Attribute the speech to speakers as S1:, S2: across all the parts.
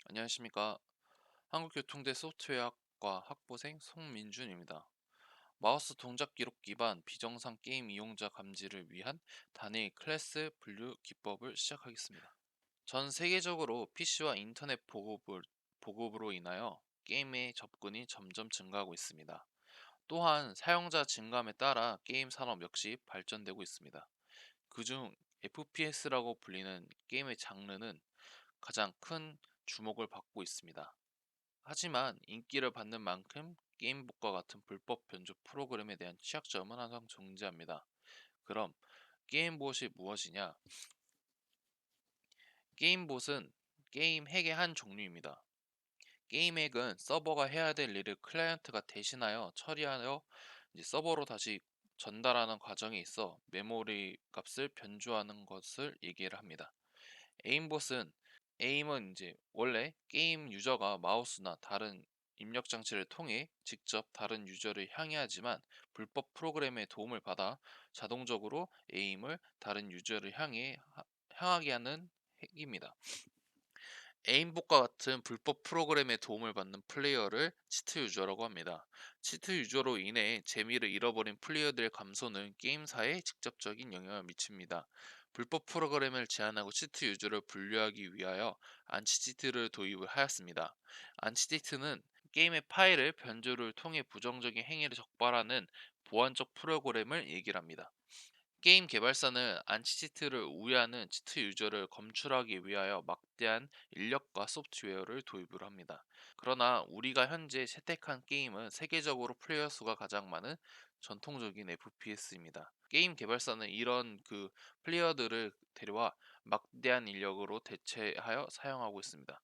S1: 안녕하십니까. 한국교통대 소프트웨어학과 학부생 송민준입니다. 마우스 동작 기록 기반 비정상 게임 이용자 감지를 위한 단일 클래스 분류 기법을 시작하겠습니다. 전 세계적으로 PC와 인터넷 보급으로 인하여 게임의 접근이 점점 증가하고 있습니다. 또한 사용자 증감에 따라 게임 산업 역시 발전되고 있습니다. 그중 FPS라고 불리는 게임의 장르는 가장 큰 주목을 받고 있습니다. 하지만 인기를 받는 만큼 게임봇과 같은 불법 변조 프로그램에 대한 취약점은 항상 존재합니다. 그럼 게임봇이 무엇이냐? 게임봇은 게임 핵의 한 종류입니다. 게임 핵은 서버가 해야 될 일을 클라이언트가 대신하여 처리하여 서버로 다시 전달하는 과정에 있어 메모리 값을 변조하는 것을 얘기를 합니다. 에임봇은 에임은 원래 게임 유저가 마우스나 다른 입력 장치를 통해 직접 다른 유저를 향해 하지만 불법 프로그램의 도움을 받아 자동적으로 에임을 다른 유저를 향하게 하는 핵입니다. 에임봇과 같은 불법 프로그램의 도움을 받는 플레이어를 치트 유저라고 합니다. 치트 유저로 인해 재미를 잃어버린 플레이어들의 감소는 게임사에 직접적인 영향을 미칩니다. 불법 프로그램을 제한하고 치트 유저를 분류하기 위하여 안치치트를 도입을 하였습니다. 안치치트는 게임의 파일을 변조를 통해 부정적인 행위를 적발하는 보안적 프로그램을 얘기를 합니다. 게임 개발사는 안치치트를 우회하는 치트 유저를 검출하기 위하여 막대한 인력과 소프트웨어를 도입을 합니다. 그러나 우리가 현재 채택한 게임은 세계적으로 플레이어 수가 가장 많은 전통적인 FPS입니다. 게임 개발사는 이런 플레이어들을 데려와 막대한 인력으로 대체하여 사용하고 있습니다.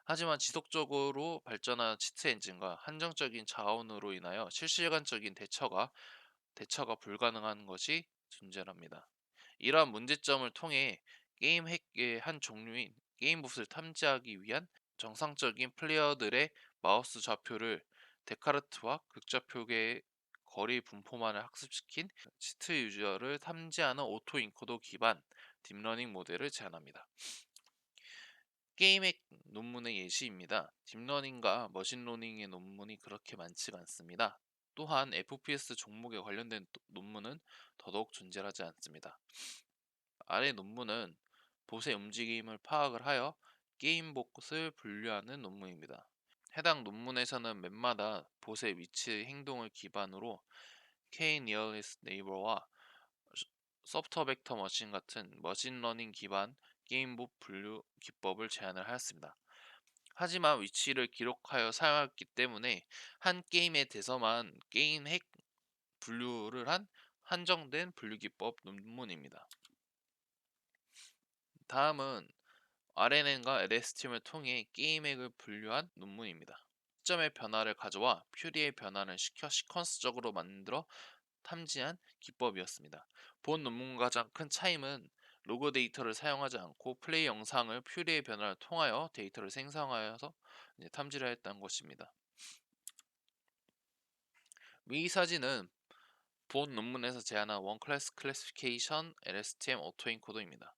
S1: 하지만 지속적으로 발전한 치트 엔진과 한정적인 자원으로 인하여 실시간적인 대처가 불가능한 것이 존재합니다. 이러한 문제점을 통해 게임 핵의 한 종류인 게임봇을 탐지하기 위한 정상적인 플레이어들의 마우스 좌표를 데카르트와 극좌표계의 거리 분포만을 학습시킨 치트 유저를 탐지하는 오토 인코더 기반 딥러닝 모델을 제안합니다. 게임의 논문의 예시입니다. 딥러닝과 머신러닝의 논문이 그렇게 많지가 않습니다. 또한 FPS 종목에 관련된 논문은 더더욱 존재하지 않습니다. 아래 논문은 봇의 움직임을 파악을 하여 게임 봇을 분류하는 논문입니다. 해당 논문에서는 맵마다 봇의 위치 행동을 기반으로 K-nearest neighbor와 소프트 벡터 머신 같은 머신러닝 기반 게임봇 분류 기법을 제안을 하였습니다. 하지만 위치를 기록하여 사용했기 때문에 한 게임에 대해서만 게임 핵 분류를 한 한정된 분류 기법 논문입니다. 다음은 RNN과 LSTM을 통해 게임 핵을 분류한 논문입니다. 시점의 변화를 가져와 퓨리의 변화를 시켜 시퀀스적으로 만들어 탐지한 기법이었습니다. 본 논문과 가장 큰 차이는 로그 데이터를 사용하지 않고 플레이 영상을 퓨리의 변화를 통하여 데이터를 생성하여서 탐지를 했다는 것입니다. 위 사진은 본 논문에서 제안한 원 클래스 클래시피케이션 LSTM 오토인코더입니다.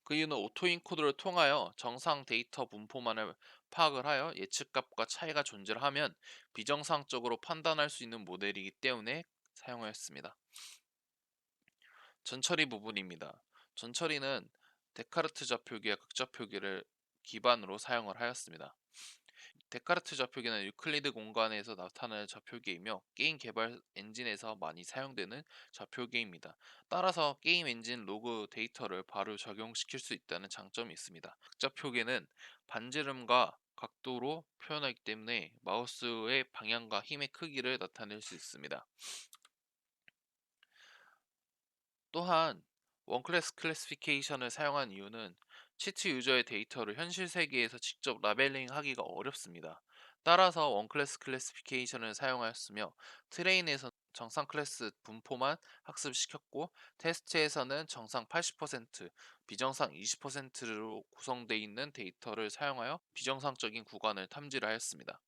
S1: 그 이유는 오토인코더를 통하여 정상 데이터 분포만을 파악을 하여 예측값과 차이가 존재를 하면 비정상적으로 판단할 수 있는 모델이기 때문에 사용하였습니다. 전처리 부분입니다. 전처리는 데카르트 좌표기와 극좌표기를 기반으로 사용을 하였습니다. 데카르트 좌표기는 유클리드 공간에서 나타나는 좌표기이며 게임 개발 엔진에서 많이 사용되는 좌표기입니다. 따라서 게임 엔진 로그 데이터를 바로 적용시킬 수 있다는 장점이 있습니다. 극좌표기는 반지름과 각도로 표현하기 때문에 마우스의 방향과 힘의 크기를 나타낼 수 있습니다. 또한 원클래스 클래시피케이션을 사용한 이유는 치트 유저의 데이터를 현실 세계에서 직접 라벨링하기가 어렵습니다. 따라서 원클래스 클래시피케이션을 사용하였으며 트레인에서 정상 클래스 분포만 학습시켰고 테스트에서는 정상 80%, 비정상 20%로 구성되어 있는 데이터를 사용하여 비정상적인 구간을 탐지를 하였습니다.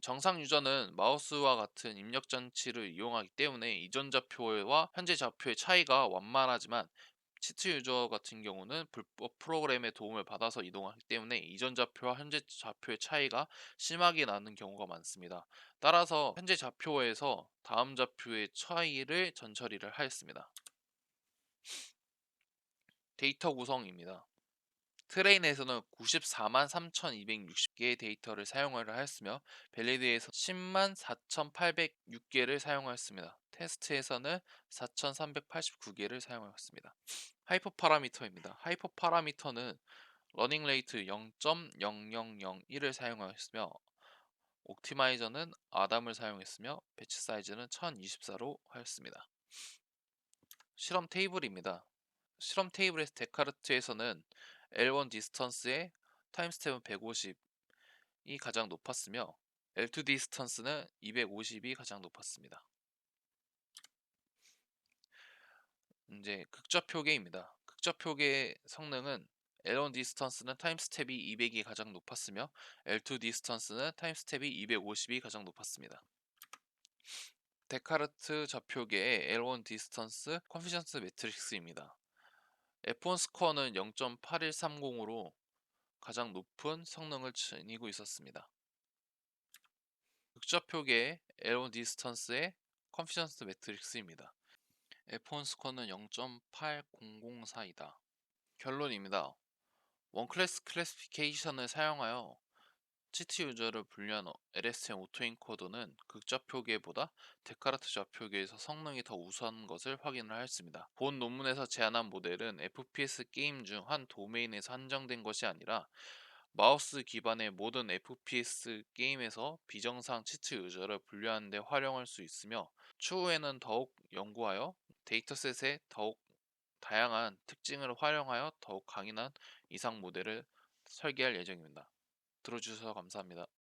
S1: 정상 유저는 마우스와 같은 입력 장치를 이용하기 때문에 이전 좌표와 현재 좌표의 차이가 완만하지만 치트 유저 같은 경우는 불법 프로그램의 도움을 받아서 이동하기 때문에 이전 좌표와 현재 좌표의 차이가 심하게 나는 경우가 많습니다. 따라서 현재 좌표에서 다음 좌표의 차이를 전처리를 하였습니다. 데이터 구성입니다. 트레인에서는 94만 3,260개의 데이터를 사용을 하였으며 밸리드에서 10만 4,806개를 사용하였습니다. 테스트에서는 4,389개를 사용하였습니다. 하이퍼 파라미터입니다. 하이퍼 파라미터는 러닝 레이트 0.0001을 사용하였으며 옵티마이저는 아담을 사용했으며 배치 사이즈는 1024로 하였습니다. 실험 테이블입니다. 실험 테이블에서 데카르트에서는 L1 디스턴스의 타임 스텝은 150이 가장 높았으며 L2 디스턴스는 250이 가장 높았습니다. 이제 극좌표계입니다. 극좌표계 성능은 L1 디스턴스는 타임 스텝이 200이 가장 높았으며 L2 디스턴스는 타임 스텝이 250이 가장 높았습니다. 데카르트 좌표계의 L1 디스턴스 컨피전스 매트릭스입니다. F1 스코어는 0.8130으로 가장 높은 성능을 지니고 있었습니다. 극좌표계의 L1 디스턴스의 컨피전스 매트릭스입니다. F1 스코어는 0.8004이다. 결론입니다. 원클래스 클래시피케이션을 사용하여 치트 유저를 분류한 LSTM 오토인코더는 극좌표계보다 데카르트 좌표계에서 성능이 더 우수한 것을 확인을 하였습니다. 본 논문에서 제안한 모델은 FPS 게임 중 한 도메인에서 한정된 것이 아니라 마우스 기반의 모든 FPS 게임에서 비정상 치트 유저를 분류하는 데 활용할 수 있으며 추후에는 더욱 연구하여 데이터셋의 더욱 다양한 특징을 활용하여 더욱 강인한 이상 모델을 설계할 예정입니다. 들어주셔서 감사합니다.